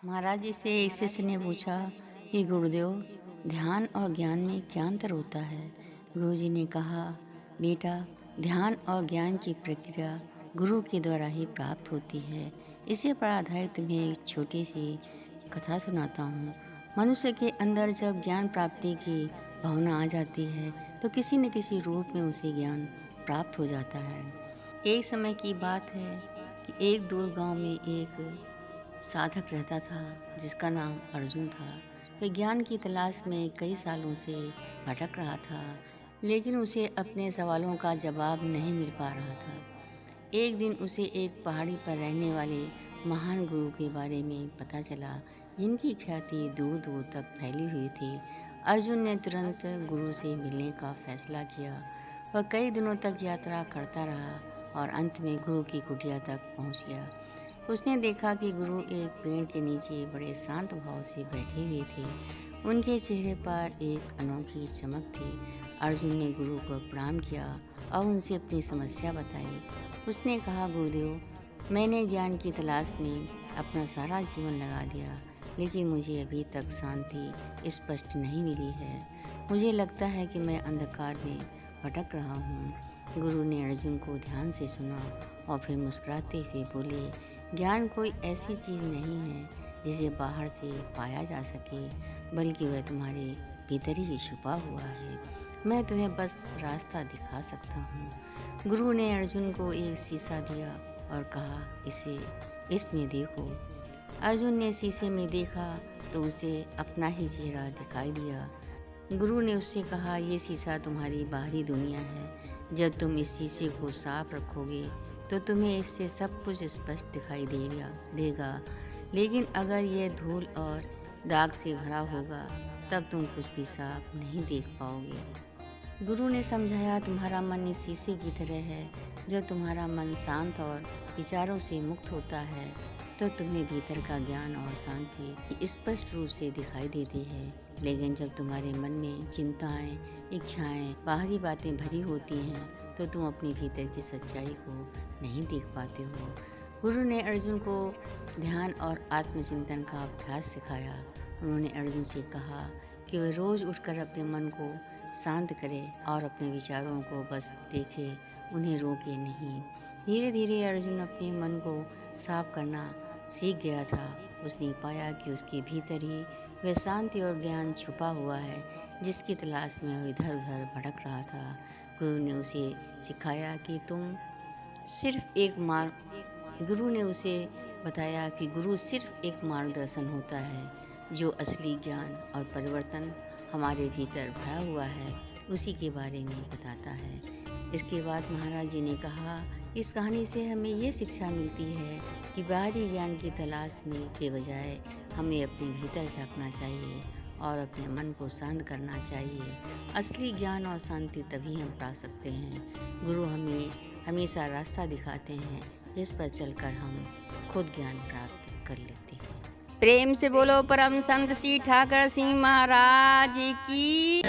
महाराज जी से एक शिष्य ने पूछा कि गुरुदेव, ध्यान और ज्ञान में क्या अंतर होता है। गुरुजी ने कहा, बेटा, ध्यान और ज्ञान की प्रक्रिया गुरु के द्वारा ही प्राप्त होती है। इसी पर आधारित तुम्हें एक छोटी सी कथा सुनाता हूँ। मनुष्य के अंदर जब ज्ञान प्राप्ति की भावना आ जाती है तो किसी न किसी रूप में उसे ज्ञान प्राप्त हो जाता है। एक समय की बात है कि एक दूर गांव में एक साधक रहता था जिसका नाम अर्जुन था। वह ज्ञान की तलाश में कई सालों से भटक रहा था, लेकिन उसे अपने सवालों का जवाब नहीं मिल पा रहा था। एक दिन उसे एक पहाड़ी पर रहने वाले महान गुरु के बारे में पता चला, जिनकी ख्याति दूर दूर तक फैली हुई थी। अर्जुन ने तुरंत गुरु से मिलने का फैसला किया। वह कई दिनों तक यात्रा करता रहा और अंत में गुरु की कुटिया तक पहुंच गया। उसने देखा कि गुरु एक पेड़ के नीचे बड़े शांत भाव से बैठे हुए थे। उनके चेहरे पर एक अनोखी चमक थी। अर्जुन ने गुरु को प्रणाम किया और उनसे अपनी समस्या बताई। उसने कहा, गुरुदेव, मैंने ज्ञान की तलाश में अपना सारा जीवन लगा दिया, लेकिन मुझे अभी तक शांति स्पष्ट नहीं मिली है। मुझे लगता है कि मैं अंधकार में भटक रहा हूँ। गुरु ने अर्जुन को ध्यान से सुना और फिर मुस्कुराते हुए बोले, ज्ञान कोई ऐसी चीज़ नहीं है जिसे बाहर से पाया जा सके, बल्कि वह तुम्हारे भीतर ही छुपा हुआ है। मैं तुम्हें बस रास्ता दिखा सकता हूँ। गुरु ने अर्जुन को एक शीशा दिया और कहा, इसमें देखो। अर्जुन ने शीशे में देखा तो उसे अपना ही चेहरा दिखाई दिया। गुरु ने उससे कहा, ये शीशा तुम्हारी बाहरी दुनिया है। जब तुम इस शीशे को साफ रखोगे तो तुम्हें इससे सब कुछ स्पष्ट दिखाई देगा, लेकिन अगर यह धूल और दाग से भरा होगा तब तुम कुछ भी साफ नहीं देख पाओगे। गुरु ने समझाया, तुम्हारा मन इस शीशे की तरह है। जब तुम्हारा मन शांत और विचारों से मुक्त होता है तो तुम्हें भीतर का ज्ञान और शांति स्पष्ट रूप से दिखाई देती है। लेकिन जब तुम्हारे मन में चिंताएं, इच्छाएं, बाहरी बातें भरी होती हैं तो तुम अपने भीतर की सच्चाई को नहीं देख पाते हो। गुरु ने अर्जुन को ध्यान और आत्मचिंतन का अभ्यास सिखाया। उन्होंने अर्जुन से कहा कि वह रोज़ उठकर अपने मन को शांत करे और अपने विचारों को बस देखे, उन्हें रोके नहीं। धीरे धीरे अर्जुन अपने मन को साफ करना सीख गया था। उसने पाया कि उसके भीतर ही वह शांति और ज्ञान छुपा हुआ है, जिसकी तलाश में वह इधर उधर भटक रहा था। गुरु ने उसे सिखाया कि गुरु ने उसे बताया कि गुरु सिर्फ एक मार्गदर्शन होता है। जो असली ज्ञान और परिवर्तन हमारे भीतर भरा हुआ है, उसी के बारे में बताता है। इसके बाद महाराज जी ने कहा, इस कहानी से हमें ये शिक्षा मिलती है कि बाहरी ज्ञान की तलाश में के बजाय हमें अपने भीतर झांकना चाहिए और अपने मन को शांत करना चाहिए। असली ज्ञान और शांति तभी हम पा सकते हैं। गुरु हमें हमेशा रास्ता दिखाते हैं जिस पर चलकर हम खुद ज्ञान प्राप्त कर लेते हैं। प्रेम से बोलो परम संत श्री ठाकर सिंह महाराज की।